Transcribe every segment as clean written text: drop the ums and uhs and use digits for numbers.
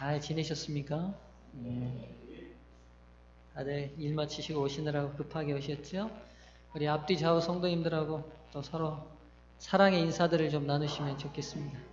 잘 지내셨습니까? 다들 일 마치시고 오시느라고 급하게 오셨죠? 우리 앞뒤 좌우 성도님들하고 또 서로 사랑의 인사들을 좀 나누시면 좋겠습니다.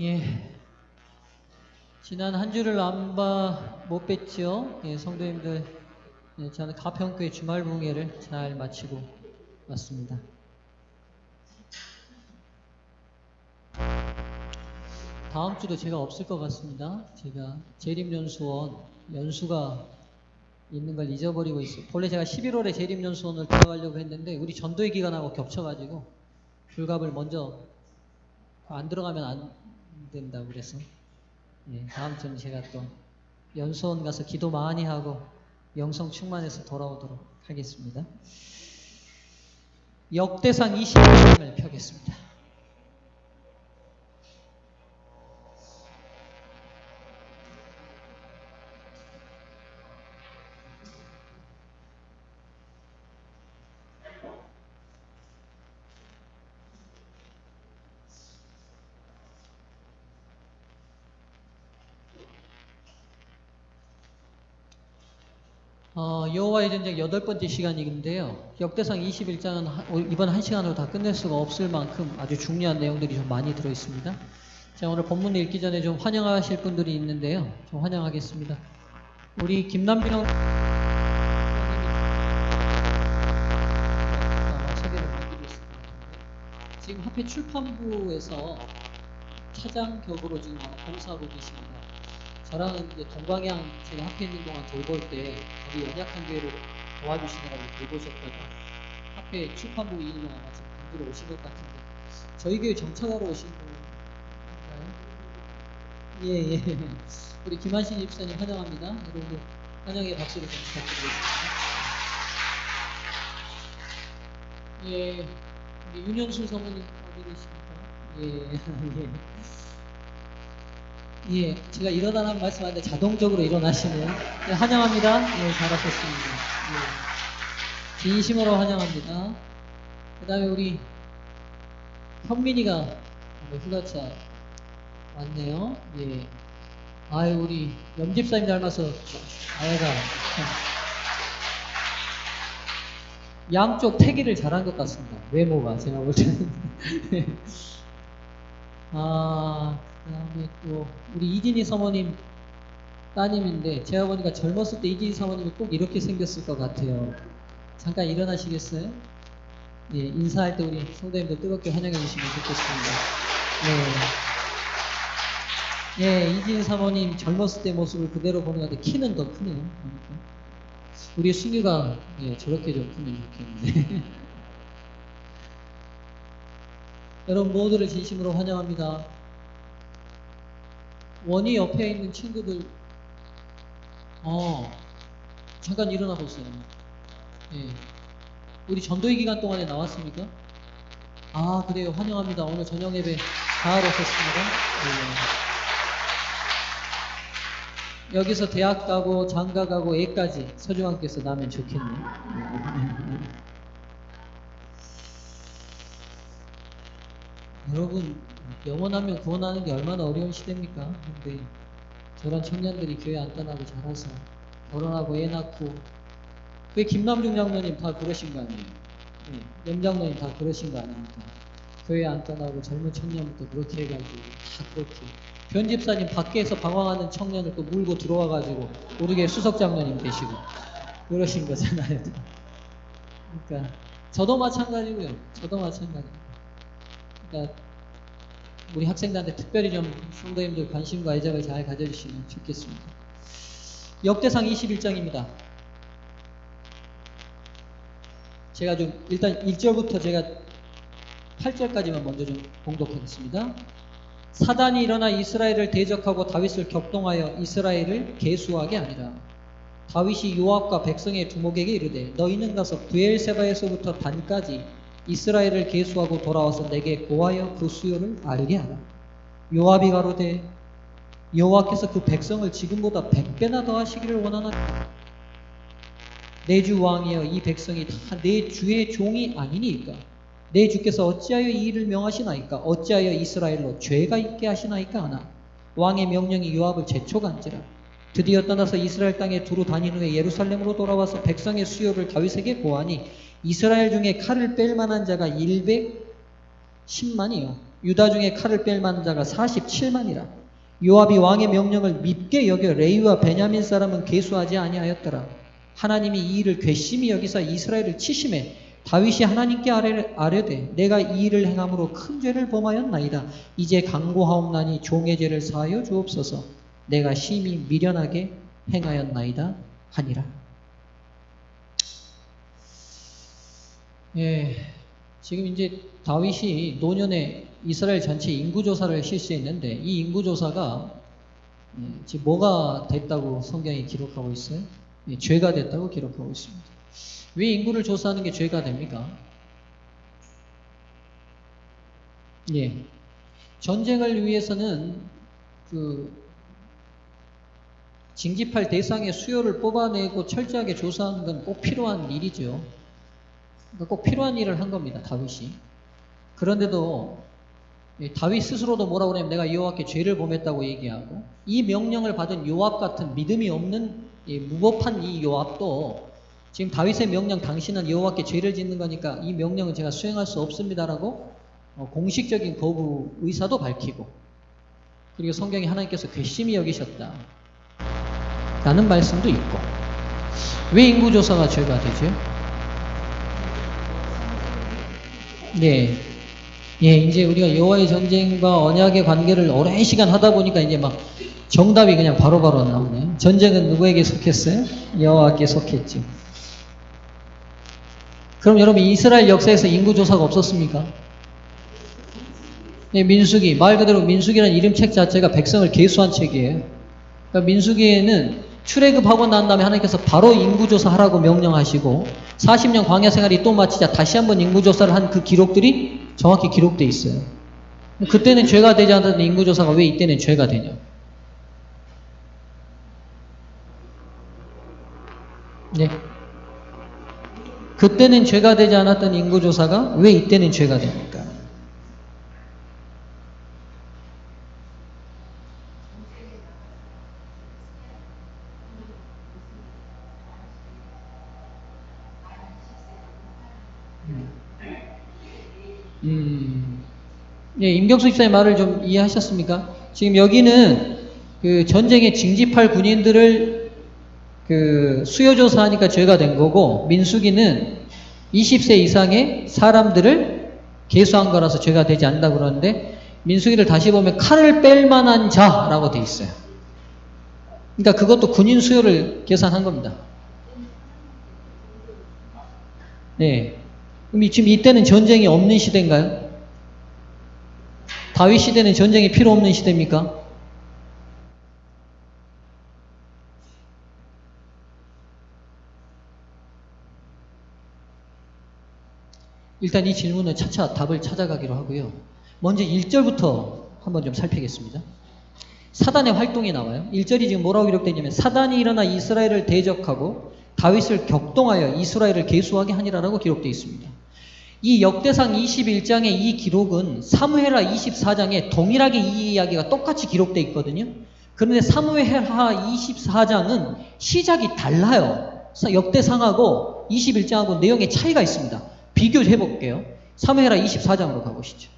예, 지난 한 주를 못 뵀죠? 예, 성도님들, 예, 저는 가평교회 주말 봉예를 잘 마치고 왔습니다. 다음 주도 제가 없을 것 같습니다. 제가 재림연수원 연수가 있는 걸 잊어버리고 있어요. 원래 제가 11월에 재림연수원을 들어가려고 했는데 우리 전도의 기간하고 겹쳐가지고 불갑을 먼저 안 들어가면 안 된다고 그래서 예, 다음 주는 제가 또 연수원 가서 기도 많이 하고 영성 충만해서 돌아오도록 하겠습니다. 역대상 20장을 펴겠습니다. 여호와의 전쟁 8번째 시간인데요. 역대상 21장은 이번 1시간으로 다 끝낼 수가 없을 만큼 아주 중요한 내용들이 좀 많이 들어있습니다. 자, 오늘 본문 읽기 전에 좀 환영하실 분들이 있는데요. 좀 환영하겠습니다. 우리 김남균 소개를 해드리겠습니다. 지금 합해 출판부에서 차장격으로 지금 봉사하고 계십니다. 저랑은 이제 동방향 제가 학교에 있는 동안 돌볼 때 거기 연약한 교회를 도와주시느라고 돌보셨다가 학교에 출판부 일로 아마 지금 분들이 오신 것 같은데 저희 교회 정착하러 오신 분인가요? 예, 예. 우리 김한신 집사님 환영합니다. 여러분들 환영의 박수를 좀 부탁드리겠습니다. 예, 우리 윤현수 사모님 어디 계십니까? 예, 예. 예, 제가 일어나라는 말씀하는데 자동적으로 일어나시네요. 네, 환영합니다. 예, 잘하셨습니다. 예, 진심으로 환영합니다. 그 다음에 우리 현민이가 휴가차 왔네요. 예. 아유, 우리 염집사님 닮아서 아이가 양쪽 태기를 잘한 것 같습니다. 외모가 제가 볼 때는. 그 다음에 또 우리 이진희 사모님 따님인데 제가 보니까 젊었을 때 이진희 사모님이 꼭 이렇게 생겼을 것 같아요. 잠깐 일어나시겠어요? 예, 인사할 때 우리 성도님들 뜨겁게 환영해 주시면 좋겠습니다. 예, 예, 이진 사모님 젊었을 때 모습을 그대로 보는 것 같은데 키는 더 크네요. 그러니까. 우리 순유가 예, 저렇게 좀 크면 좋겠는데. 여러분 모두를 진심으로 환영합니다. 원희 옆에 있는 친구들 잠깐 일어나 보세요. 예. 우리 전도의 기간 동안에 나왔습니까? 아, 그래요. 환영합니다. 오늘 저녁 예배 잘 오셨습니다. 예. 여기서 대학 가고 장가 가고 애까지 서주왕께서 나면 좋겠네요. 여러분 영원하면 구원하는 게 얼마나 어려운 시대입니까? 근데 저런 청년들이 교회 안 떠나고 자라서 결혼하고 애 낳고 그 김남중 장로님 다 그러신 거 아니에요? 네, 염 장로님 다 그러신 거 아닙니까? 교회 안 떠나고 젊은 청년부터 그렇게 해가지고 다 그렇게 변집사님 밖에서 방황하는 청년을 또 물고 들어와가지고 우리교회 수석 장로님 되시고 그러신 거잖아요. 그러니까 저도 마찬가지고요. 저도 마찬가지입니다. 그러니까 우리 학생들한테 특별히 좀 성도님들 관심과 애정을 잘 가져주시면 좋겠습니다. 역대상 21장입니다. 제가 좀 일단 1절부터 제가 8절까지만 먼저 좀 봉독하겠습니다. 사단이 일어나 이스라엘을 대적하고 다윗을 격동하여 이스라엘을 계수하게 하니라. 다윗이 요압과 백성의 두목에게 이르되 너희는 가서 브엘세바에서부터 단까지 이스라엘을 계수하고 돌아와서 내게 고하여 그 수요를 알게 하라. 요압이 가로되 여호와께서 그 백성을 지금보다 100배나 더 하시기를 원하나이까. 내 주 왕이여 이 백성이 다 내 주의 종이 아니니까. 내 주께서 어찌하여 이 일을 명하시나이까. 어찌하여 이스라엘로 죄가 있게 하시나이까 하나. 왕의 명령이 요압을 재촉한지라. 드디어 떠나서 이스라엘 땅에 두루 다닌 후에 예루살렘으로 돌아와서 백성의 수요를 다윗에게 고하니 이스라엘 중에 칼을 뺄 만한 자가 110만이요 유다 중에 칼을 뺄 만한 자가 47만이라. 요압이 왕의 명령을 밉게 여겨 레위와 베냐민 사람은 계수하지 아니하였더라. 하나님이 이 일을 괘씸히 여기사 이스라엘을 치심해 다윗이 하나님께 아뢰되 내가 이 일을 행함으로 큰 죄를 범하였나이다. 이제 강고하옵나니 종의 죄를 사하여 주옵소서. 내가 심히 미련하게 행하였나이다 하니라. 예, 지금 이제 다윗이 노년에 이스라엘 전체 인구조사를 실시했는데 이 인구조사가 지금 뭐가 됐다고 성경이 기록하고 있어요? 죄가 됐다고 기록하고 있습니다. 왜 인구를 조사하는 게 죄가 됩니까? 예. 전쟁을 위해서는 징집할 대상의 수요를 뽑아내고 철저하게 조사하는 건 꼭 필요한 일이죠. 그러니까 꼭 필요한 일을 한 겁니다, 다윗이. 그런데도 다윗 스스로도 뭐라고 그러냐면 내가 여호와께 죄를 범했다고 얘기하고 이 명령을 받은 요압 같은 믿음이 없는 무법한 이 요압도 지금 다윗의 명령 당신은 여호와께 죄를 짓는 거니까 이 명령은 제가 수행할 수 없습니다라고 공식적인 거부 의사도 밝히고 그리고 성경에 하나님께서 괘씸히 여기셨다 라는 말씀도 있고. 왜 인구조사가 죄가 되죠? 네. 예, 이제 우리가 여호와의 전쟁과 언약의 관계를 오랜 시간 하다 보니까 이제 막 정답이 그냥 바로바로 나오네요. 전쟁은 누구에게 속했어요? 여호와께 속했죠. 그럼 여러분 이스라엘 역사에서 인구조사가 없었습니까? 예, 민수기, 말 그대로 민수기라는 이름책 자체가 백성을 계수한 책이에요. 그러니까 민수기에는 출애굽하고 난 다음에 하나님께서 바로 인구조사하라고 명령하시고 40년 광야 생활이 또 마치자 다시 한번 인구조사를 한 그 기록들이 정확히 기록되어 있어요. 그때는 죄가 되지 않았던 인구조사가 왜 이때는 죄가 되냐? 네. 그때는 죄가 되지 않았던 인구조사가 왜 이때는 죄가 됩니까? 예, 임경수 집사의 말을 좀 이해하셨습니까? 지금 여기는 그 전쟁에 징집할 군인들을 수요조사하니까 죄가 된 거고, 민수기는 20세 이상의 사람들을 계수한 거라서 죄가 되지 않는다 그러는데, 민수기를 다시 보면 칼을 뺄 만한 자라고 돼 있어요. 그러니까 그것도 군인 수요를 계산한 겁니다. 네. 그럼 지금 이때는 전쟁이 없는 시대인가요? 다윗 시대는 전쟁이 필요 없는 시대입니까? 일단 이 질문은 차차 답을 찾아가기로 하고요. 먼저 1절부터 한번 좀 살피겠습니다. 사단의 활동이 나와요. 1절이 지금 뭐라고 기록되어 있냐면 사단이 일어나 이스라엘을 대적하고 다윗을 격동하여 이스라엘을 계수하게 하니라라고 기록되어 있습니다. 이 역대상 21장의 이 기록은 사무엘하 24장에 동일하게 이 이야기가 똑같이 기록되어 있거든요. 그런데 사무엘하 24장은 시작이 달라요. 역대상하고 21장하고 내용의 차이가 있습니다. 비교해 볼게요. 사무엘하 24장으로 가보시죠.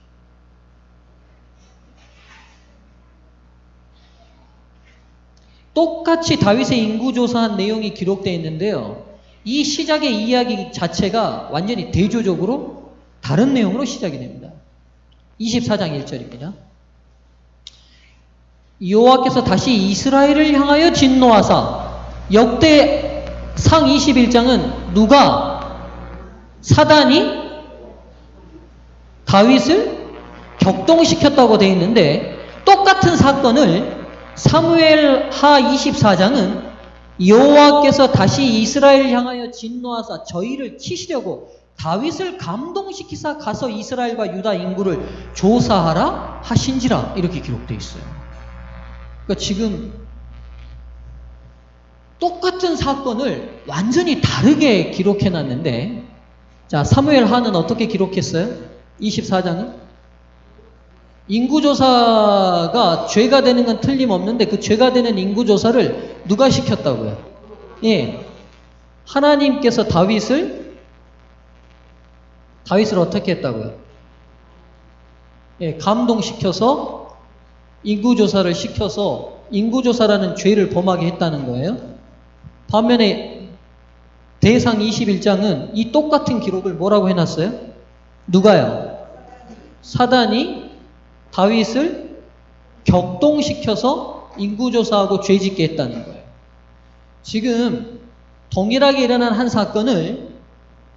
똑같이 다윗의 인구조사한 내용이 기록되어 있는데요. 이 시작의 이야기 자체가 완전히 대조적으로 다른 내용으로 시작이 됩니다. 24장 1절입니다. 여호와께서 다시 이스라엘을 향하여 진노하사. 역대상 21장은 누가? 사단이 다윗을 격동시켰다고 되어 있는데 똑같은 사건을 사무엘하 24장은 여호와께서 다시 이스라엘 향하여 진노하사 저희를 치시려고 다윗을 감동시키사 가서 이스라엘과 유다 인구를 조사하라 하신지라 이렇게 기록되어 있어요. 그러니까 지금 똑같은 사건을 완전히 다르게 기록해놨는데 자 사무엘하는 어떻게 기록했어요? 24장은 인구조사가 죄가 되는 건 틀림없는데 그 죄가 되는 인구조사를 누가 시켰다고요? 예, 하나님께서 다윗을 어떻게 했다고요? 예, 감동시켜서 인구조사를 시켜서 인구조사라는 죄를 범하게 했다는 거예요. 반면에 대상 21장은 이 똑같은 기록을 뭐라고 해놨어요? 누가요? 사단이 다윗을 격동시켜서 인구조사하고 죄짓게 했다는 거예요. 지금 동일하게 일어난 한 사건을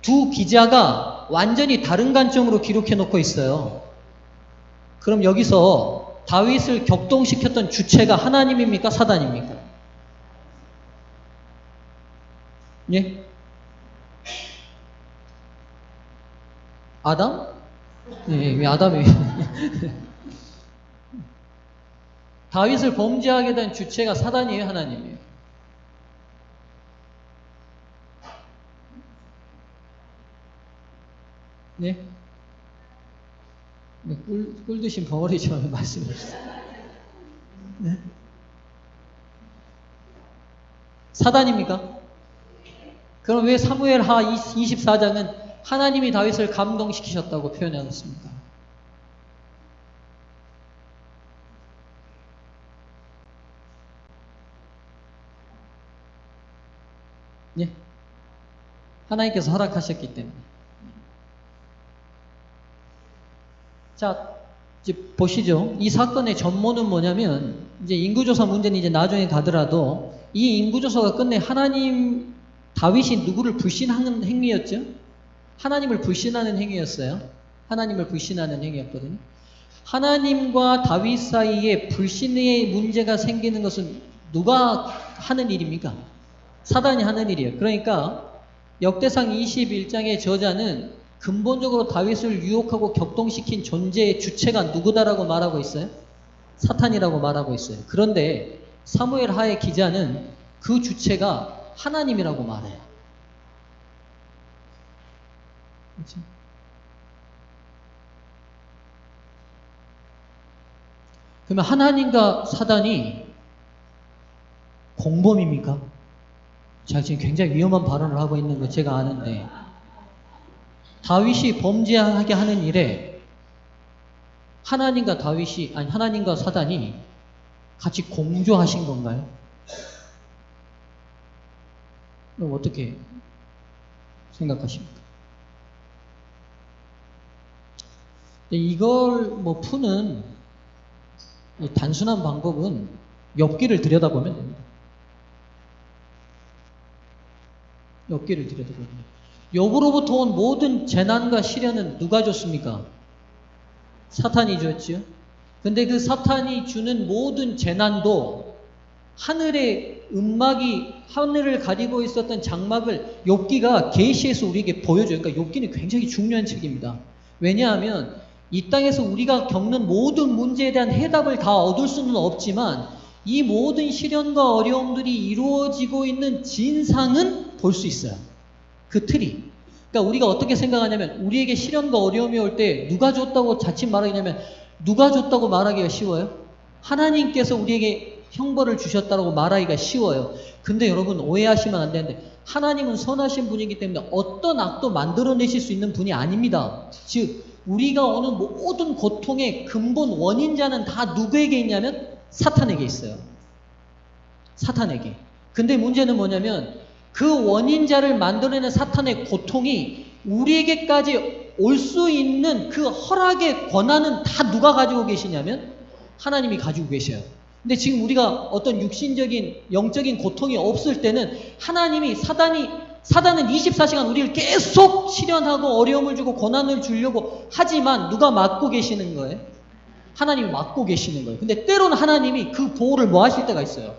두 기자가 완전히 다른 관점으로 기록해 놓고 있어요. 그럼 여기서 다윗을 격동시켰던 주체가 하나님입니까? 사단입니까? 예? 아담? 예, 왜 아담이 다윗을 범죄하게 된 주체가 사단이에요, 하나님이에요? 네? 꿀 드신 벙어리처럼 말씀해 주세요. 네? 사단입니까? 그럼 왜 사무엘하 24장은 하나님이 다윗을 감동시키셨다고 표현해놨습니까? 예? 하나님께서 허락하셨기 때문에. 자, 이제 보시죠. 이 사건의 전모는 뭐냐면, 이제 인구조사 문제는 이제 나중에 가더라도, 이 인구조사가 끝내 다윗이 누구를 불신하는 행위였죠? 하나님을 불신하는 행위였어요. 하나님을 불신하는 행위였거든요. 하나님과 다윗 사이에 불신의 문제가 생기는 것은 누가 하는 일입니까? 사단이 하는 일이에요. 그러니까 역대상 21장의 저자는 근본적으로 다윗을 유혹하고 격동시킨 존재의 주체가 누구다라고 말하고 있어요? 사탄이라고 말하고 있어요. 그런데 사무엘하의 기자는 그 주체가 하나님이라고 말해요. 그렇죠? 그러면 하나님과 사단이 공범입니까? 제가 지금 굉장히 위험한 발언을 하고 있는 거 제가 아는데 다윗이 범죄하게 하는 일에 하나님과 사단이 같이 공조하신 건가요? 그럼 어떻게 생각하십니까? 이걸 푸는 단순한 방법은 엽기를 들여다보면 됩니다. 엽기를 들여다보면 엽으로부터 온 모든 재난과 시련은 누가 줬습니까? 사탄이 줬지요. 근데 그 사탄이 주는 모든 재난도 하늘의 하늘을 가리고 있었던 장막을 욥기가 계시해서 우리에게 보여줘요. 그러니까 욥기는 굉장히 중요한 책입니다. 왜냐하면 이 땅에서 우리가 겪는 모든 문제에 대한 해답을 다 얻을 수는 없지만 이 모든 시련과 어려움들이 이루어지고 있는 진상은 볼 수 있어요. 그 틀이. 그러니까 우리가 어떻게 생각하냐면 우리에게 시련과 어려움이 올 때 누가 줬다고 자칫 말하냐면 누가 줬다고 말하기가 쉬워요? 하나님께서 우리에게 형벌을 주셨다고 말하기가 쉬워요. 근데 여러분 오해하시면 안 되는데 하나님은 선하신 분이기 때문에 어떤 악도 만들어내실 수 있는 분이 아닙니다. 즉 우리가 오는 모든 고통의 근본 원인자는 다 누구에게 있냐면 사탄에게 있어요. 사탄에게. 근데 문제는 뭐냐면 그 원인자를 만들어내는 사탄의 고통이 우리에게까지 올 수 있는 그 허락의 권한은 다 누가 가지고 계시냐면 하나님이 가지고 계셔요. 근데 지금 우리가 어떤 육신적인 영적인 고통이 없을 때는 하나님이 사단이 사단은 24시간 우리를 계속 시련하고 어려움을 주고 고난을 주려고 하지만 누가 막고 계시는 거예요? 하나님이 막고 계시는 거예요. 근데 때로는 하나님이 그 보호를 뭐 하실 때가 있어요?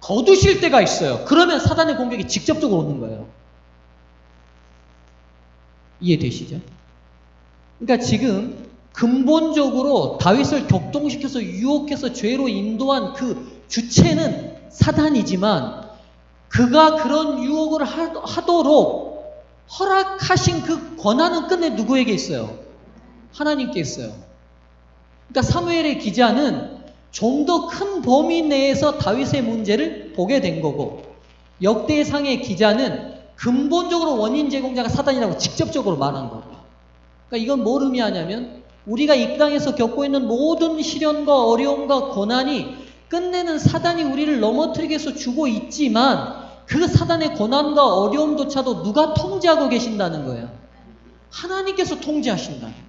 거두실 때가 있어요. 그러면 사단의 공격이 직접적으로 오는 거예요. 이해되시죠? 그러니까 지금 근본적으로 다윗을 격동시켜서 유혹해서 죄로 인도한 그 주체는 사단이지만 그가 그런 유혹을 하도록 허락하신 그 권한은 끝내 누구에게 있어요? 하나님께 있어요. 그러니까 사무엘의 기자는 좀 더 큰 범위 내에서 다윗의 문제를 보게 된 거고 역대상의 기자는 근본적으로 원인 제공자가 사단이라고 직접적으로 말한 거예요. 그러니까 이건 뭘 의미하냐면 우리가 이 땅에서 겪고 있는 모든 시련과 어려움과 고난이 끝내는 사단이 우리를 넘어뜨리기 위해서 주고 있지만 그 사단의 고난과 어려움조차도 누가 통제하고 계신다는 거예요? 하나님께서 통제하신다는 거예요.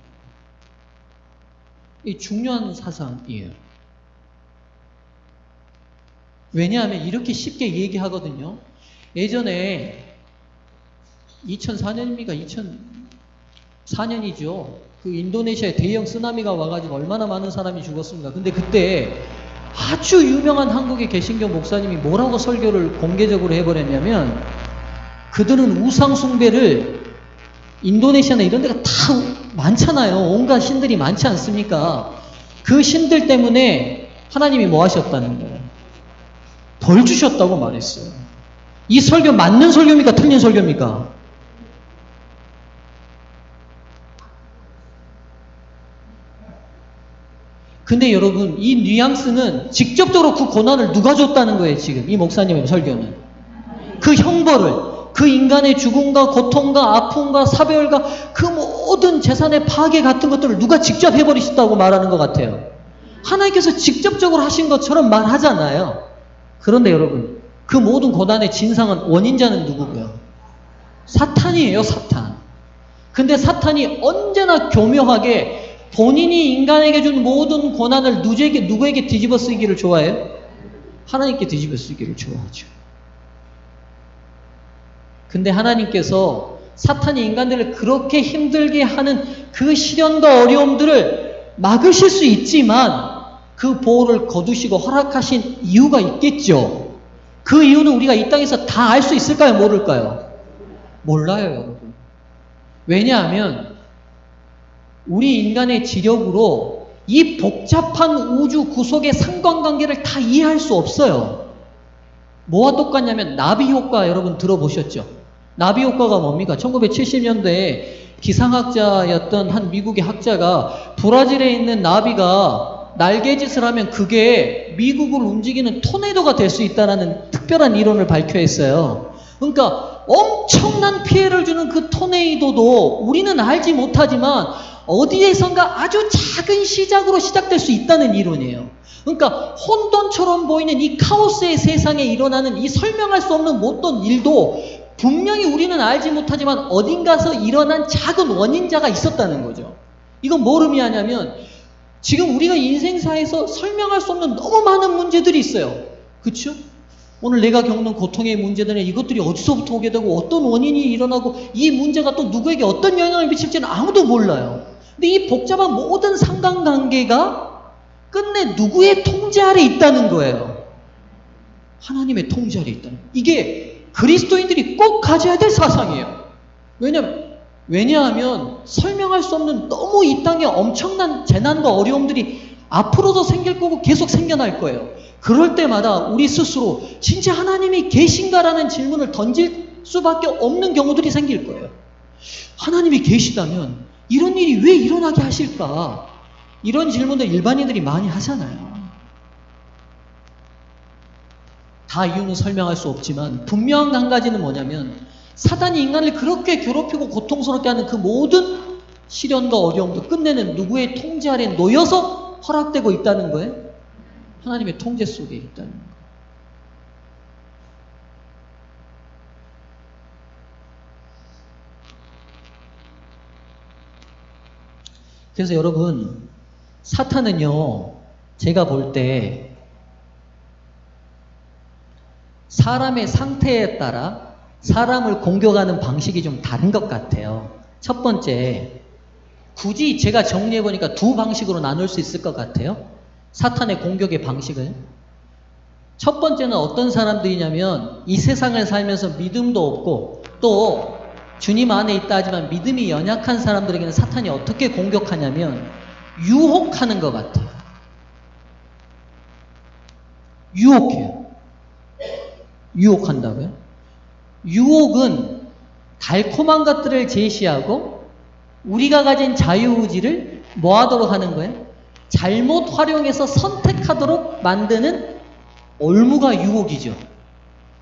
이 중요한 사상이에요. 왜냐하면 이렇게 쉽게 얘기하거든요. 예전에 2004년입니까? 2004년이죠. 그 인도네시아에 대형 쓰나미가 와가지고 얼마나 많은 사람이 죽었습니까? 근데 그때 아주 유명한 한국의 개신교 목사님이 뭐라고 설교를 공개적으로 해버렸냐면 그들은 우상 숭배를 인도네시아나 이런 데가 다 많잖아요. 온갖 신들이 많지 않습니까? 그 신들 때문에 하나님이 뭐 하셨다는 거예요? 벌 주셨다고 말했어요. 이 설교 맞는 설교입니까? 틀린 설교입니까? 근데 여러분 이 뉘앙스는 직접적으로 그 고난을 누가 줬다는 거예요. 지금 이 목사님의 설교는 그 형벌을 그 인간의 죽음과 고통과 아픔과 사별과 그 모든 재산의 파괴 같은 것들을 누가 직접 해버리셨다고 말하는 것 같아요. 하나님께서 직접적으로 하신 것처럼 말하잖아요. 그런데 여러분 그 모든 고난의 진상은 원인자는 누구고요? 사탄이에요. 사탄. 근데 사탄이 언제나 교묘하게 본인이 인간에게 준 모든 고난을 누구에게 뒤집어 쓰기를 좋아해요? 하나님께 뒤집어 쓰기를 좋아하죠. 근데 하나님께서 사탄이 인간들을 그렇게 힘들게 하는 그 시련과 어려움들을 막으실 수 있지만 그 보호를 거두시고 허락하신 이유가 있겠죠. 그 이유는 우리가 이 땅에서 다 알 수 있을까요? 모를까요? 몰라요, 여러분. 왜냐하면 우리 인간의 지력으로 이 복잡한 우주 구속의 상관관계를 다 이해할 수 없어요. 뭐와 똑같냐면 나비 효과 여러분 들어보셨죠? 나비 효과가 뭡니까? 1970년대에 기상학자였던 한 미국의 학자가 브라질에 있는 나비가 날개짓을 하면 그게 미국을 움직이는 토네이도가 될 수 있다는 특별한 이론을 발표했어요. 그러니까 엄청난 피해를 주는 그 토네이도도 우리는 알지 못하지만 어디에선가 아주 작은 시작으로 시작될 수 있다는 이론이에요. 그러니까 혼돈처럼 보이는 이 카오스의 세상에 일어나는 이 설명할 수 없는 못된 일도 분명히 우리는 알지 못하지만 어딘가서 일어난 작은 원인자가 있었다는 거죠. 이건 뭘 의미하냐면 지금 우리가 인생사에서 설명할 수 없는 너무 많은 문제들이 있어요. 그렇죠? 오늘 내가 겪는 고통의 문제들은 이것들이 어디서부터 오게 되고 어떤 원인이 일어나고 이 문제가 또 누구에게 어떤 영향을 미칠지는 아무도 몰라요. 근데 이 복잡한 모든 상관관계가 끝내 누구의 통제 아래 있다는 거예요. 하나님의 통제 아래 있다는 거예요. 이게 그리스도인들이 꼭 가져야 될 사상이에요. 왜냐하면 설명할 수 없는 너무 이 땅에 엄청난 재난과 어려움들이 앞으로도 생길 거고 계속 생겨날 거예요. 그럴 때마다 우리 스스로 진짜 하나님이 계신가라는 질문을 던질 수밖에 없는 경우들이 생길 거예요. 하나님이 계시다면 이런 일이 왜 일어나게 하실까? 이런 질문들 일반인들이 많이 하잖아요. 다 이유는 설명할 수 없지만 분명한 한 가지는 뭐냐면 사단이 인간을 그렇게 괴롭히고 고통스럽게 하는 그 모든 시련과 어려움도 끝내는 누구의 통제 아래 놓여서 허락되고 있다는 거예요? 하나님의 통제 속에 있다는 거예요. 그래서 여러분 사탄은요 제가 볼 때 사람의 상태에 따라 사람을 공격하는 방식이 좀 다른 것 같아요. 첫 번째, 굳이 제가 정리해보니까 두 방식으로 나눌 수 있을 것 같아요. 사탄의 공격의 방식을. 첫 번째는 어떤 사람들이냐면 이 세상을 살면서 믿음도 없고 또 주님 안에 있다 하지만 믿음이 연약한 사람들에게는 사탄이 어떻게 공격하냐면 유혹하는 것 같아요. 유혹해요. 유혹한다고요? 유혹은 달콤한 것들을 제시하고 우리가 가진 자유의지를 뭐 하도록 하는 거예요? 잘못 활용해서 선택하도록 만드는 올무가 유혹이죠.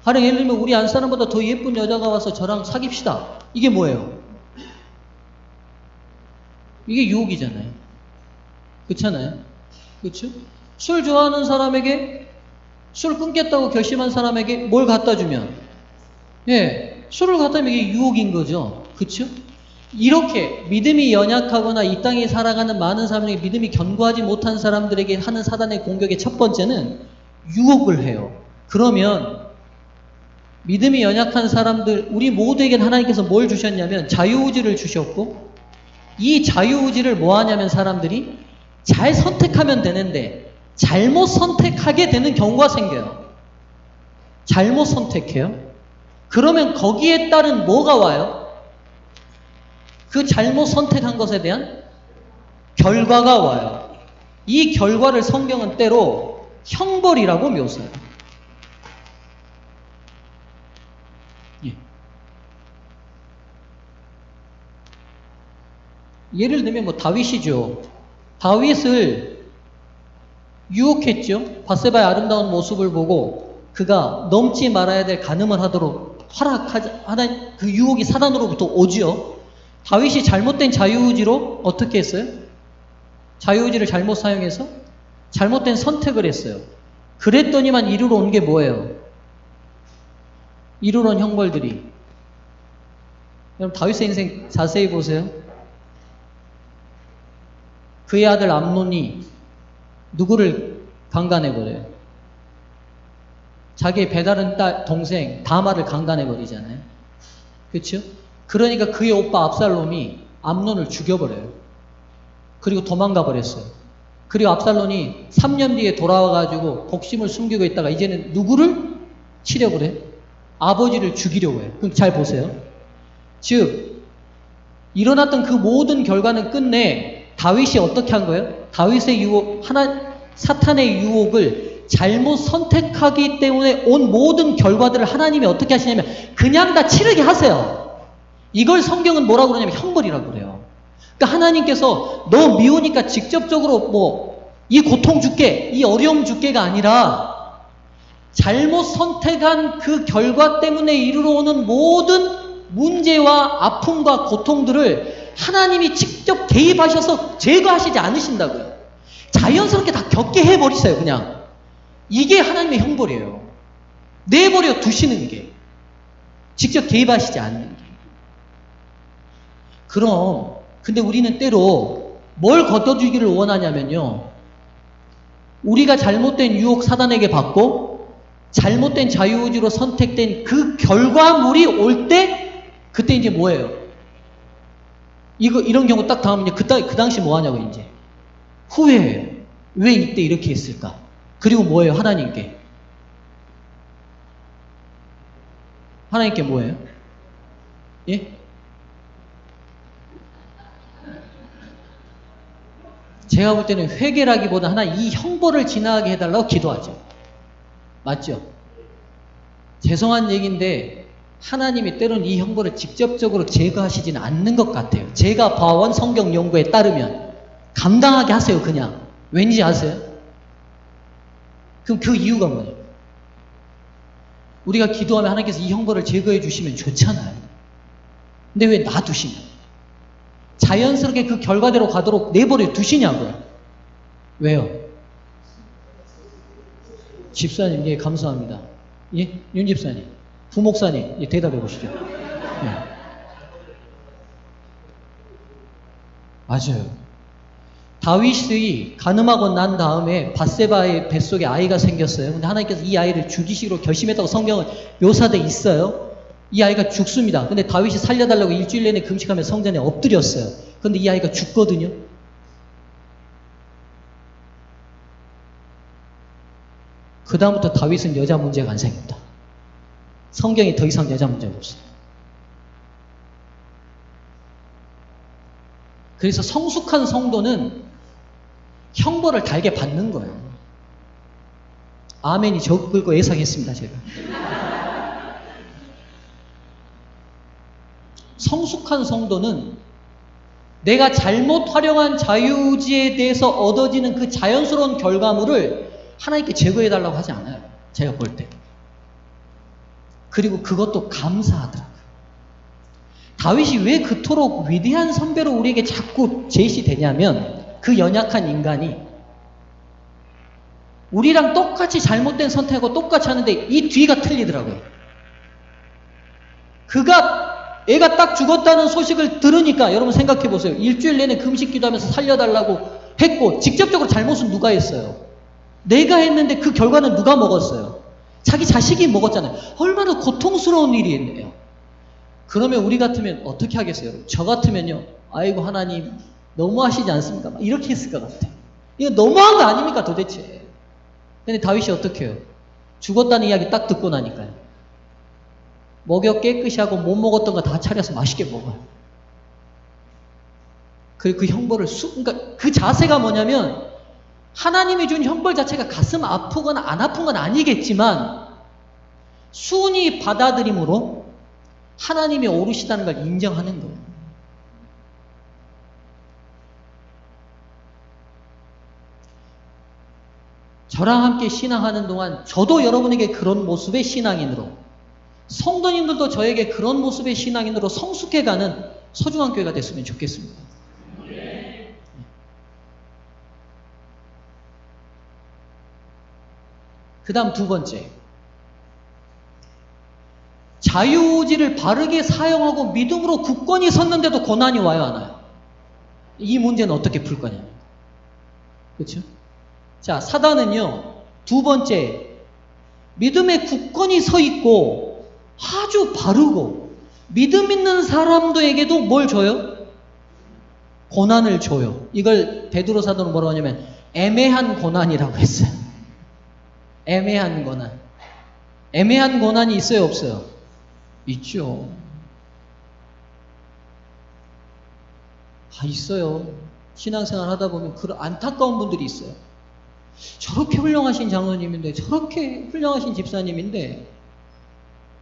가령 예를 들면 우리 안사람보다 더 예쁜 여자가 와서 저랑 사귀시다. 이게 뭐예요? 이게 유혹이잖아요. 그렇잖아요. 그렇죠? 술 좋아하는 사람에게 술 끊겠다고 결심한 사람에게 뭘 갖다 주면 술을 갖다 주면 이게 유혹인 거죠. 그렇죠? 이렇게 믿음이 연약하거나 이 땅에 살아가는 많은 사람에게 믿음이 견고하지 못한 사람들에게 하는 사단의 공격의 첫 번째는 유혹을 해요. 그러면 믿음이 연약한 사람들, 우리 모두에겐 하나님께서 뭘 주셨냐면 자유의지를 주셨고 이 자유의지를 뭐 하냐면 사람들이 잘 선택하면 되는데 잘못 선택하게 되는 경우가 생겨요. 잘못 선택해요. 그러면 거기에 따른 뭐가 와요? 그 잘못 선택한 것에 대한 결과가 와요. 이 결과를 성경은 때로 형벌이라고 묘사해요. 예를 들면 뭐 다윗이죠. 다윗을 유혹했죠. 밧세바의 아름다운 모습을 보고 그가 넘지 말아야 될 간음을 하도록 허락하는 그 유혹이 사단으로부터 오죠. 다윗이 잘못된 자유의지로 어떻게 했어요? 자유의지를 잘못 사용해서 잘못된 선택을 했어요. 그랬더니만 이르러 온 게 뭐예요? 이르러 온 형벌들이. 여러분 다윗의 인생 자세히 보세요. 그의 아들 암논이 누구를 강간해버려요? 자기의 배다른 동생 다말을 강간해버리잖아요. 그렇죠? 그러니까 그의 오빠 압살롬이 암논을 죽여버려요. 그리고 도망가 버렸어요. 그리고 압살롬이 3년 뒤에 돌아와가지고 복심을 숨기고 있다가 이제는 누구를 치려고 해요? 아버지를 죽이려고 해요. 그럼 잘 보세요. 즉 일어났던 그 모든 결과는 끝내 다윗이 어떻게 한 거예요? 다윗의 유혹, 사탄의 유혹을 잘못 선택하기 때문에 온 모든 결과들을 하나님이 어떻게 하시냐면 그냥 다 치르게 하세요. 이걸 성경은 뭐라고 그러냐면 형벌이라고 그래요. 그러니까 하나님께서 너 미우니까 직접적으로 뭐 이 고통 줄게, 이 어려움 줄게가 아니라 잘못 선택한 그 결과 때문에 이르러 오는 모든 문제와 아픔과 고통들을 하나님이 직접 개입하셔서 제거하시지 않으신다고요. 자연스럽게 다 겪게 해버리세요, 그냥. 이게 하나님의 형벌이에요. 내버려 두시는 게. 직접 개입하시지 않는 게. 그럼, 근데 우리는 때로 뭘 걷어주기를 원하냐면요. 우리가 잘못된 유혹 사단에게 받고 잘못된 자유의지로 선택된 그 결과물이 올 때 그때 이제 뭐예요? 이런 경우 딱 당하면 그 당시 뭐 하냐고 이제 후회해요. 왜 이때 이렇게 했을까? 그리고 뭐예요? 하나님께 뭐예요? 예? 제가 볼 때는 회개라기보다 하나님 이 형벌을 지나가게 해달라고 기도하죠. 맞죠? 죄송한 얘기인데 하나님이 때로는 이 형벌을 직접적으로 제거하시지는 않는 것 같아요. 제가 봐온 성경 연구에 따르면 감당하게 하세요. 그냥. 왠지 아세요? 그럼 그 이유가 뭐예요? 우리가 기도하면 하나님께서 이 형벌을 제거해 주시면 좋잖아요. 근데 왜 놔두시냐? 자연스럽게 그 결과대로 가도록 내버려 두시냐고요. 왜요? 집사님, 예, 감사합니다. 예, 윤 집사님, 부목사님, 예, 대답해 보시죠. 예. 맞아요. 다윗이 간음하고 난 다음에 밧세바의 뱃속에 아이가 생겼어요. 근데 하나님께서 이 아이를 죽이시기로 결심했다고 성경은 묘사되어 있어요. 이 아이가 죽습니다. 근데 다윗이 살려달라고 일주일 내내 금식하며 성전에 엎드렸어요. 근데 이 아이가 죽거든요. 그 다음부터 다윗은 여자 문제가 안 생깁니다. 성경에 더 이상 여자 문제가 없어요. 그래서 성숙한 성도는 형벌을 달게 받는 거예요. 아멘이 적을거 예상했습니다, 제가. 성숙한 성도는 내가 잘못 활용한 자유의지에 대해서 얻어지는 그 자연스러운 결과물을 하나님께 제거해달라고 하지 않아요. 제가 볼 때. 그리고 그것도 감사하더라고요. 다윗이 왜 그토록 위대한 선배로 우리에게 자꾸 제시되냐면 그 연약한 인간이 우리랑 똑같이 잘못된 선택하고 똑같이 하는데 이 뒤가 틀리더라고요. 애가 딱 죽었다는 소식을 들으니까 여러분 생각해 보세요. 일주일 내내 금식 기도하면서 살려달라고 했고 직접적으로 잘못은 누가 했어요? 내가 했는데 그 결과는 누가 먹었어요? 자기 자식이 먹었잖아요. 얼마나 고통스러운 일이에요. 그러면 우리 같으면 어떻게 하겠어요? 저 같으면요. 아이고 하나님 너무하시지 않습니까? 막 이렇게 했을 것 같아요. 이거 너무한 거 아닙니까 도대체. 근데 다윗이 어떻게 해요? 죽었다는 이야기 딱 듣고 나니까요. 먹여 깨끗이 하고 못 먹었던 거 다 차려서 맛있게 먹어요. 그 형벌을 그러니까 그 자세가 뭐냐면 하나님이 준 형벌 자체가 가슴 아프거나 안 아픈 건 아니겠지만 순히 받아들임으로 하나님이 옳으시다는 걸 인정하는 거예요. 저랑 함께 신앙하는 동안 저도 여러분에게 그런 모습의 신앙인으로 성도님들도 저에게 그런 모습의 신앙인으로 성숙해가는 소중한 교회가 됐으면 좋겠습니다. 그 다음 두 번째. 자유의지를 바르게 사용하고 믿음으로 굳건히 섰는데도 고난이 와요, 안 와요? 이 문제는 어떻게 풀 거냐? 그렇죠? 자, 사단은요. 두 번째, 믿음에 굳건히 서 있고 아주 바르고 믿음 있는 사람들에게도 뭘 줘요? 고난을 줘요. 이걸 베드로 사도는 뭐라고 하냐면 애매한 고난이라고 했어요. 애매한 고난. 애매한 고난이 있어요, 없어요? 있죠. 있어요. 신앙생활 하다 보면 그런 안타까운 분들이 있어요. 저렇게 훌륭하신 장로님인데 저렇게 훌륭하신 집사님인데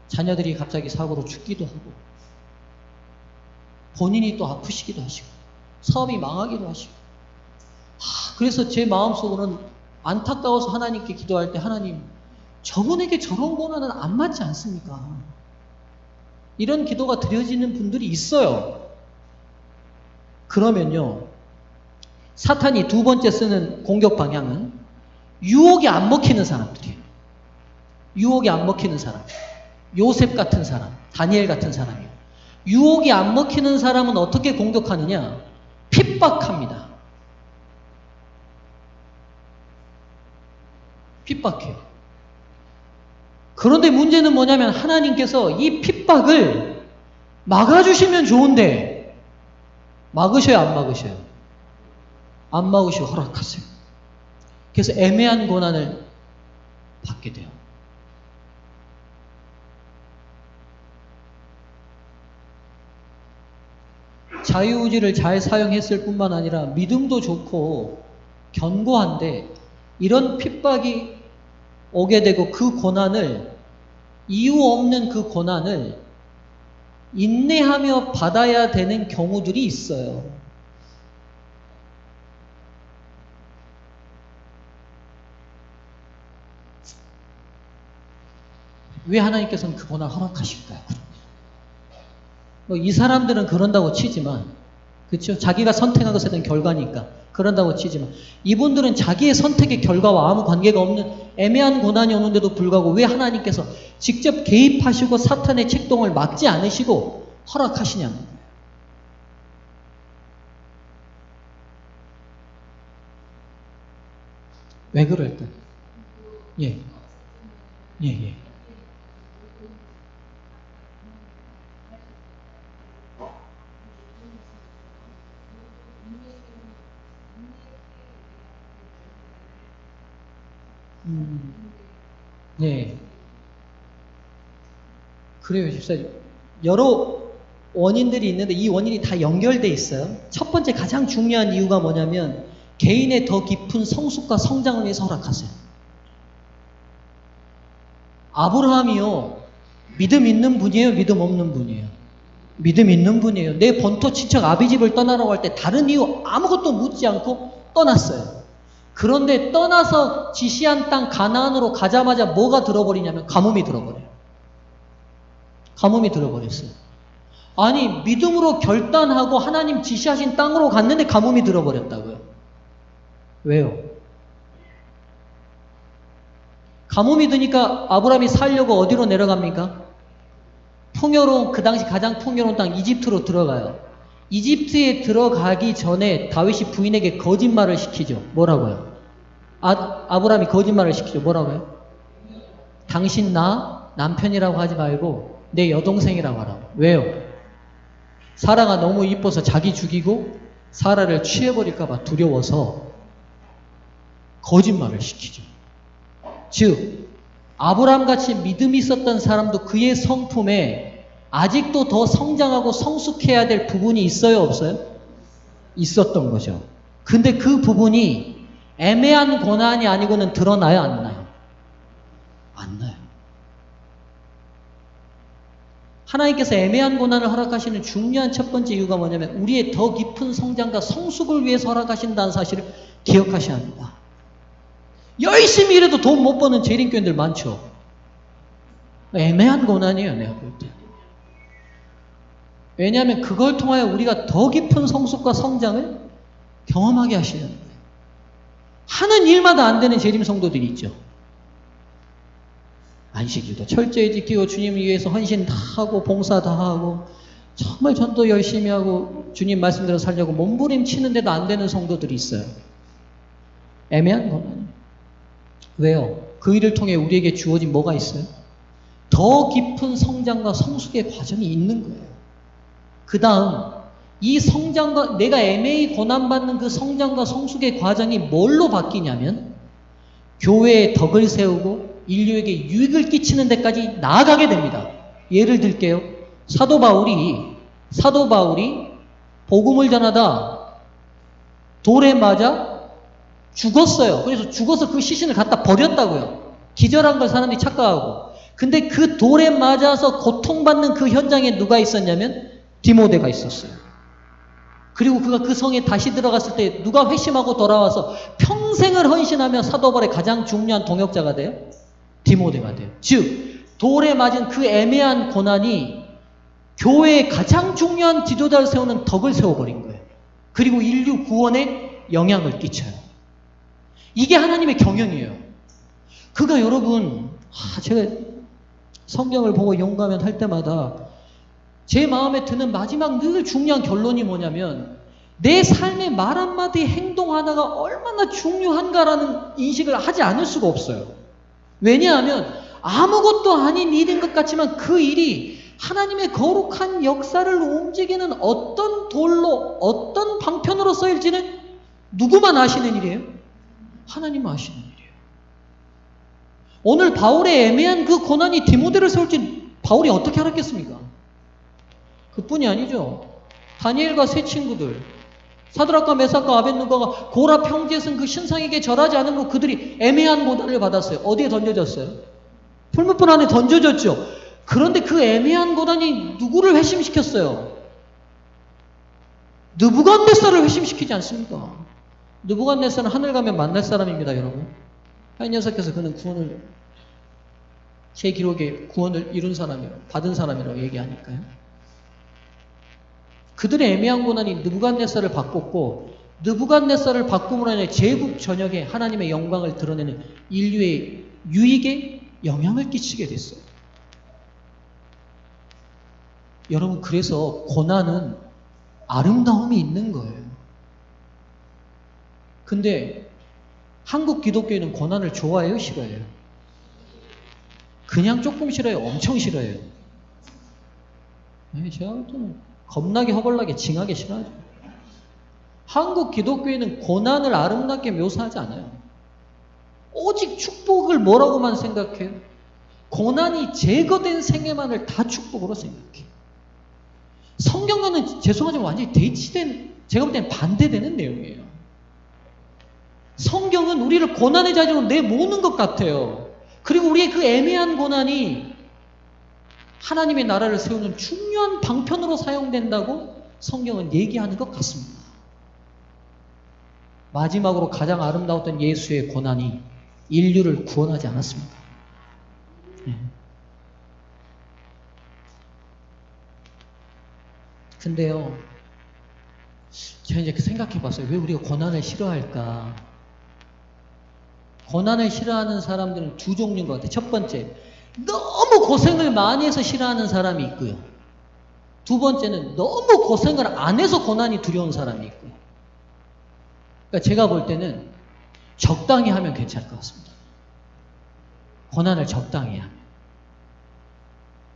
자녀들이 갑자기 사고로 죽기도 하고 본인이 또 아프시기도 하시고 사업이 망하기도 하시고 그래서 제 마음속으로는 안타까워서 하나님께 기도할 때 하나님 저분에게 저런 고난은 안 맞지 않습니까? 이런 기도가 드려지는 분들이 있어요. 그러면요 사탄이 두 번째 쓰는 공격 방향은 유혹이 안 먹히는 사람들이에요. 유혹이 안 먹히는 사람. 요셉 같은 사람, 다니엘 같은 사람이에요. 유혹이 안 먹히는 사람은 어떻게 공격하느냐? 핍박합니다. 핍박해요. 그런데 문제는 뭐냐면 하나님께서 이 핍박을 막아주시면 좋은데 막으셔요, 안 막으셔요? 안 막으시고 허락하세요. 그래서 애매한 고난을 받게 돼요. 자유의지를 잘 사용했을 뿐만 아니라 믿음도 좋고 견고한데 이런 핍박이 오게 되고 그 고난을 이유 없는 그 고난을 인내하며 받아야 되는 경우들이 있어요. 왜 하나님께서는 그 고난을 허락하실까요? 이 사람들은 그런다고 치지만, 그렇죠? 자기가 선택한 것에 대한 결과니까 그런다고 치지만, 이분들은 자기의 선택의 결과와 아무 관계가 없는 애매한 고난이 오는데도 불구하고 왜 하나님께서 직접 개입하시고 사탄의 책동을 막지 않으시고 허락하시냐는 거예요. 왜 그럴까요? 예. 예, 예. 네. 그래요, 집사님. 여러 원인들이 있는데 이 원인이 다 연결돼 있어요. 첫 번째 가장 중요한 이유가 뭐냐면 개인의 더 깊은 성숙과 성장을 위해서 허락하세요. 아브라함이요, 믿음 있는 분이에요, 믿음 없는 분이에요? 믿음 있는 분이에요. 내 본토 친척 아비집을 떠나라고 할 때 다른 이유 아무것도 묻지 않고 떠났어요. 그런데 떠나서 지시한 땅 가나안으로 가자마자 뭐가 들어버리냐면 가뭄이 들어버려요. 가뭄이 들어버렸어요. 아니, 믿음으로 결단하고 하나님 지시하신 땅으로 갔는데 가뭄이 들어버렸다고요. 왜요? 가뭄이 드니까 아브라함이 살려고 어디로 내려갑니까? 풍요로운, 그 당시 가장 풍요로운 땅 이집트로 들어가요. 이집트에 들어가기 전에 다윗이 부인에게 거짓말을 시키죠. 뭐라고요? 아브라함이 거짓말을 시키죠. 뭐라고요? 당신 나 남편이라고 하지 말고 내 여동생이라고 하라고. 왜요? 사라가 너무 이뻐서 자기 죽이고 사라를 취해버릴까봐 두려워서 거짓말을 시키죠. 즉 아브라함같이 믿음이 있었던 사람도 그의 성품에 아직도 더 성장하고 성숙해야 될 부분이 있어요, 없어요? 있었던 거죠. 근데 그 부분이 애매한 고난이 아니고는 드러나요, 안 나요? 안 나요. 하나님께서 애매한 고난을 허락하시는 중요한 첫 번째 이유가 뭐냐면 우리의 더 깊은 성장과 성숙을 위해서 허락하신다는 사실을 기억하셔야 합니다. 열심히 일해도 돈 못 버는 재림교인들 많죠. 애매한 고난이에요, 내가 볼 때. 왜냐하면 그걸 통하여 우리가 더 깊은 성숙과 성장을 경험하게 하시는 거예요. 하는 일마다 안 되는 재림 성도들이 있죠. 안식일도 철저히 지키고 주님을 위해서 헌신 다 하고 봉사 다 하고 정말 전도 열심히 하고 주님 말씀대로 살려고 몸부림치는데도 안 되는 성도들이 있어요. 애매한 고난. 왜요? 그 일을 통해 우리에게 주어진 뭐가 있어요? 더 깊은 성장과 성숙의 과정이 있는 거예요. 그 다음 이 성장과 내가 애매히 고난받는 그 성장과 성숙의 과정이 뭘로 바뀌냐면 교회에 덕을 세우고 인류에게 유익을 끼치는 데까지 나아가게 됩니다. 예를 들게요. 사도 바울이 복음을 전하다 돌에 맞아 죽었어요. 그래서 죽어서 그 시신을 갖다 버렸다고요. 기절한 걸 사람들이 착각하고. 근데 그 돌에 맞아서 고통받는 그 현장에 누가 있었냐면 디모데가 있었어요. 그리고 그가 그 성에 다시 들어갔을 때 누가 회심하고 돌아와서 평생을 헌신하며 사도 바울의 가장 중요한 동역자가 돼요? 디모데가 돼요. 즉 돌에 맞은 그 애매한 고난이 교회의 가장 중요한 지도자를 세우는 덕을 세워버린 거예요. 그리고 인류 구원에 영향을 끼쳐요. 이게 하나님의 경영이에요. 그가 여러분, 제가 성경을 보고 용감면 할 때마다 제 마음에 드는 마지막 늘 중요한 결론이 뭐냐면 내 삶의 말 한마디 행동 하나가 얼마나 중요한가라는 인식을 하지 않을 수가 없어요. 왜냐하면 아무것도 아닌 일인 것 같지만 그 일이 하나님의 거룩한 역사를 움직이는 어떤 돌로 어떤 방편으로 쓰일지는 누구만 아시는 일이에요? 하나님 아시는 일이에요. 오늘 바울의 애매한 그 고난이 디모데를 세울지 바울이 어떻게 알았겠습니까? 그뿐이 아니죠. 다니엘과 세 친구들, 사드락과 메삭과 아벳느고가 고라 평지에 쓴 그 신상에게 절하지 않으므로 그들이 애매한 고난을 받았어요. 어디에 던져졌어요? 풀무불 안에 던져졌죠. 그런데 그 애매한 고난이 누구를 회심시켰어요? 느부갓네살을 회심시키지 않습니까? 느부갓네살은 하늘 가면 만날 사람입니다, 여러분. 한 녀석께서 그는 구원을 제 기록에 구원을 이룬 사람이라고 받은 사람이라고 얘기하니까요. 그들의 애매한 고난이 느부갓네살을 바꿨고 느부갓네살을 바꿈으로 인해 제국 전역에 하나님의 영광을 드러내는 인류의 유익에 영향을 끼치게 됐어요. 여러분, 그래서 고난은 아름다움이 있는 거예요. 근데 한국 기독교인은 고난을 좋아해요, 싫어해요? 그냥 조금 싫어요, 엄청 싫어해요? 제가 볼 때는 겁나게 허벌나게 징하게 싫어하죠. 한국 기독교인은 고난을 아름답게 묘사하지 않아요. 오직 축복을 뭐라고만 생각해요? 고난이 제거된 생애만을 다 축복으로 생각해요. 성경과는 죄송하지만 완전히 대치된, 제가 볼 때는 반대되는 내용이에요. 성경은 우리를 고난의 자리로 내모는 것 같아요. 그리고 우리의 그 애매한 고난이 하나님의 나라를 세우는 중요한 방편으로 사용된다고 성경은 얘기하는 것 같습니다. 마지막으로 가장 아름다웠던 예수의 고난이 인류를 구원하지 않았습니다. 근데요, 제가 이제 생각해 봤어요. 왜 우리가 고난을 싫어할까? 고난을 싫어하는 사람들은 두 종류인 것 같아요. 첫 번째, 너무 고생을 많이 해서 싫어하는 사람이 있고요. 두 번째는 너무 고생을 안 해서 고난이 두려운 사람이 있고요. 그러니까 제가 볼 때는 적당히 하면 괜찮을 것 같습니다. 고난을 적당히 하면.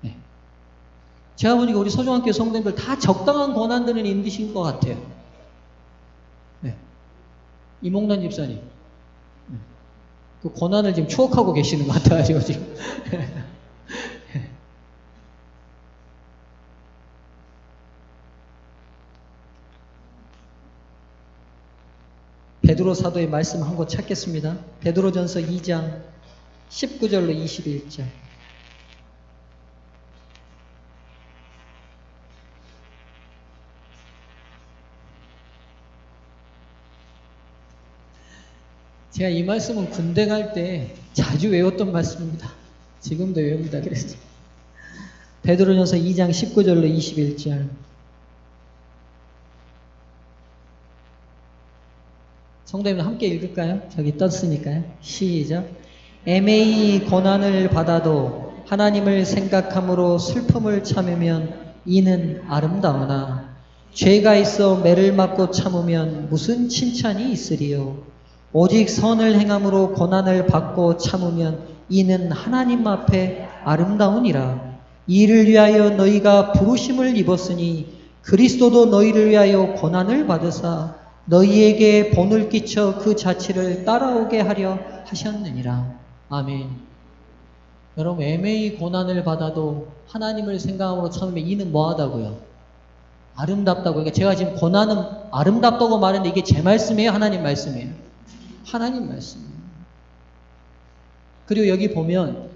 네. 제가 보니까 우리 소중한 교회 성도님들 다 적당한 고난들은 힘드신 것 같아요. 네. 이몽란 집사님. 네. 그 고난을 지금 추억하고 계시는 것 같아요, 지금. 베드로 사도의 말씀 한 곳 찾겠습니다. 베드로전서 2장 19절로 21절. 제가 이 말씀은 군대 갈 때 자주 외웠던 말씀입니다. 지금도 외웁니다. 그래서 베드로전서 2장 19절로 21절. 성도님들 함께 읽을까요? 저기 떴으니까요. 시작. 애매히 고난을 받아도 하나님을 생각함으로 슬픔을 참으면 이는 아름다우나 죄가 있어 매를 맞고 참으면 무슨 칭찬이 있으리요. 오직 선을 행함으로 고난을 받고 참으면 이는 하나님 앞에 아름다우니라. 이를 위하여 너희가 부르심을 입었으니 그리스도도 너희를 위하여 고난을 받으사 너희에게 본을 끼쳐 그 자취를 따라오게 하려 하셨느니라. 아멘. 여러분, 애매히 고난을 받아도 하나님을 생각함으로 참으면 이는 뭐하다고요? 아름답다고. 그러니까 제가 지금 고난은 아름답다고 말했는데 이게 제 말씀이에요? 하나님 말씀이에요? 하나님 말씀이에요. 그리고 여기 보면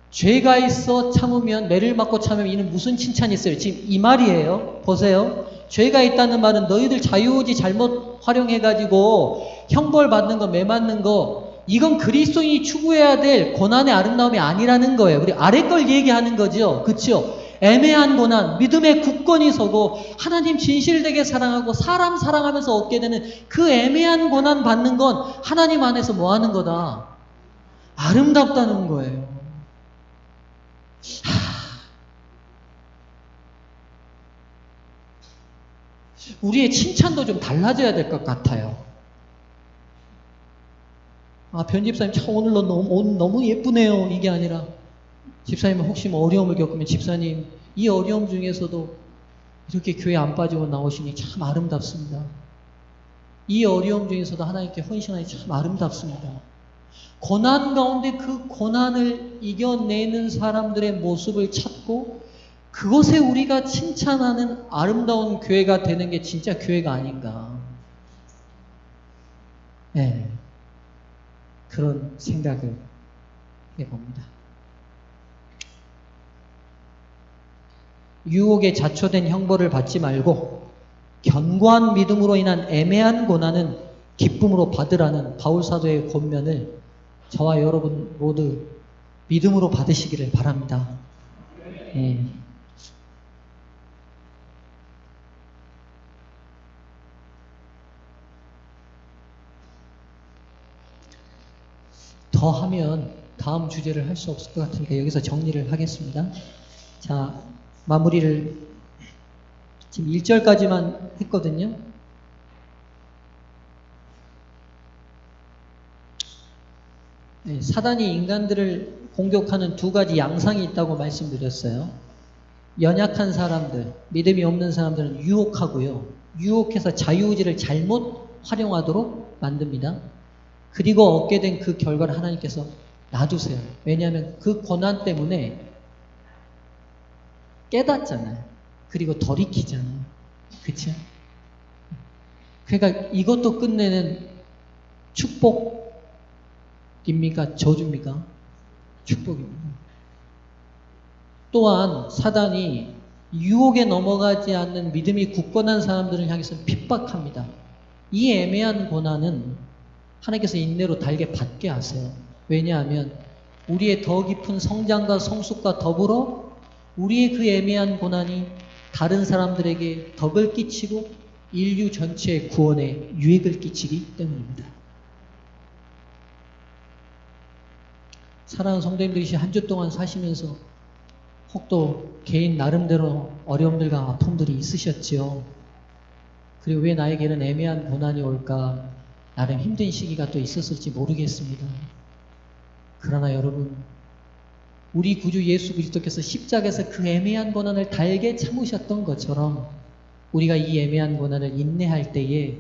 죄가 있어 참으면, 매를 맞고 참으면 이는 무슨 칭찬이 있어요? 지금 이 말이에요. 보세요. 죄가 있다는 말은 너희들 자유의지 잘못 활용해가지고 형벌 받는 거, 매 맞는 거, 이건 그리스도인이 추구해야 될 고난의 아름다움이 아니라는 거예요. 우리 아래 걸 얘기하는 거죠. 그렇죠? 애매한 고난, 믿음의 굳건히 서고 하나님 진실되게 사랑하고 사람 사랑하면서 얻게 되는 그 애매한 고난 받는 건 하나님 안에서 뭐 하는 거다? 아름답다는 거예요. 우리의 칭찬도 좀 달라져야 될 것 같아요. 변집사님 참 오늘 너무 예쁘네요. 이게 아니라 집사님은 혹시 뭐 어려움을 겪으면 집사님 이 어려움 중에서도 이렇게 교회 안 빠지고 나오시니 참 아름답습니다. 이 어려움 중에서도 하나님께 헌신하니 참 아름답습니다. 고난 가운데 그 고난을 이겨내는 사람들의 모습을 찾고 그것에 우리가 칭찬하는 아름다운 교회가 되는 게 진짜 교회가 아닌가. 네. 그런 생각을 해봅니다. 유혹에 자초된 형벌을 받지 말고 견고한 믿음으로 인한 애매한 고난은 기쁨으로 받으라는 바울사도의 권면을 저와 여러분 모두 믿음으로 받으시기를 바랍니다. 예. 더 하면 다음 주제를 할 수 없을 것 같으니까 여기서 정리를 하겠습니다. 자, 마무리를 지금 1절까지만 했거든요. 네, 사단이 인간들을 공격하는 두 가지 양상이 있다고 말씀드렸어요. 연약한 사람들, 믿음이 없는 사람들은 유혹하고요. 유혹해서 자유의지를 잘못 활용하도록 만듭니다. 그리고 얻게 된 그 결과를 하나님께서 놔두세요. 왜냐하면 그 고난 때문에 깨닫잖아요. 그리고 덜 익히잖아요. 그쵸? 그러니까 이것도 끝내는 축복입니까? 저주입니까? 축복입니다. 또한 사단이 유혹에 넘어가지 않는 믿음이 굳건한 사람들을 향해서 핍박합니다. 이 애매한 고난은 하나님께서 인내로 달게 받게 하세요. 왜냐하면 우리의 더 깊은 성장과 성숙과 더불어 우리의 그 애매한 고난이 다른 사람들에게 덕을 끼치고 인류 전체의 구원에 유익을 끼치기 때문입니다. 사랑하는 성도님들이 한 주 동안 사시면서 혹도 개인 나름대로 어려움들과 아픔들이 있으셨지요. 그리고 왜 나에게는 애매한 고난이 올까? 나름 힘든 시기가 또 있었을지 모르겠습니다. 그러나 여러분, 우리 구주 예수 그리스도께서 십자가에서 그 애매한 고난을 달게 참으셨던 것처럼 우리가 이 애매한 고난을 인내할 때에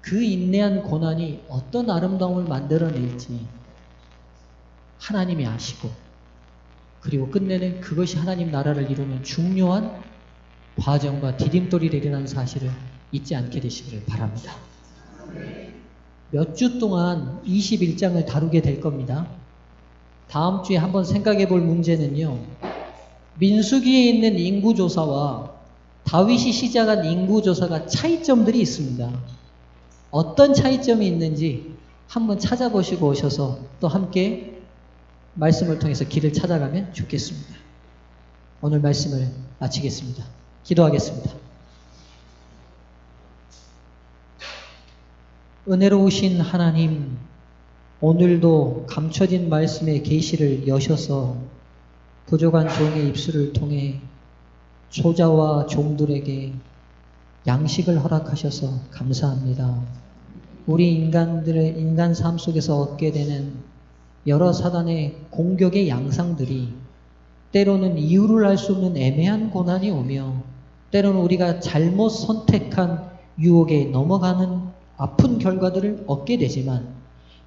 그 인내한 고난이 어떤 아름다움을 만들어낼지 하나님이 아시고, 그리고 끝내는 그것이 하나님 나라를 이루는 중요한 과정과 디딤돌이라는 사실을 잊지 않게 되시기를 바랍니다. 몇 주 동안 21장을 다루게 될 겁니다. 다음 주에 한번 생각해 볼 문제는요, 민수기에 있는 인구조사와 다윗이 시작한 인구조사가 차이점들이 있습니다. 어떤 차이점이 있는지 한번 찾아보시고 오셔서 또 함께 말씀을 통해서 길을 찾아가면 좋겠습니다. 오늘 말씀을 마치겠습니다. 기도하겠습니다. 은혜로우신 하나님, 오늘도 감춰진 말씀의 계시를 여셔서 부족한 종의 입술을 통해 초자와 종들에게 양식을 허락하셔서 감사합니다. 우리 인간 삶 속에서 얻게 되는 여러 사단의 공격의 양상들이 때로는 이유를 알 수 없는 애매한 고난이 오며, 때로는 우리가 잘못 선택한 유혹에 넘어가는 아픈 결과들을 얻게 되지만,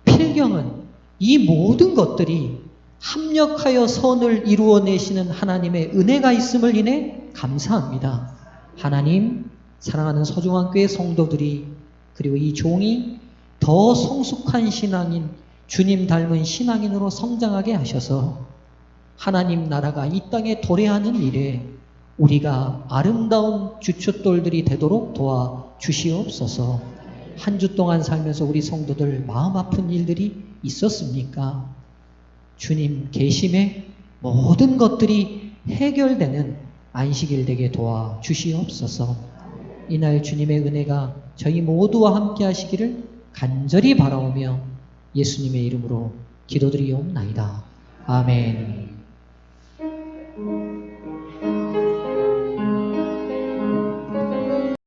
필경은 이 모든 것들이 합력하여 선을 이루어내시는 하나님의 은혜가 있음을 인해 감사합니다. 하나님, 사랑하는 서중한 교회 성도들이, 그리고 이 종이 더 성숙한 신앙인, 주님 닮은 신앙인으로 성장하게 하셔서 하나님 나라가 이 땅에 도래하는 일에 우리가 아름다운 주춧돌들이 되도록 도와주시옵소서. 한 주 동안 살면서 우리 성도들 마음 아픈 일들이 있었습니까? 주님 계심에 모든 것들이 해결되는 안식일 되게 도와주시옵소서. 이날 주님의 은혜가 저희 모두와 함께 하시기를 간절히 바라오며 예수님의 이름으로 기도드리옵나이다. 아멘.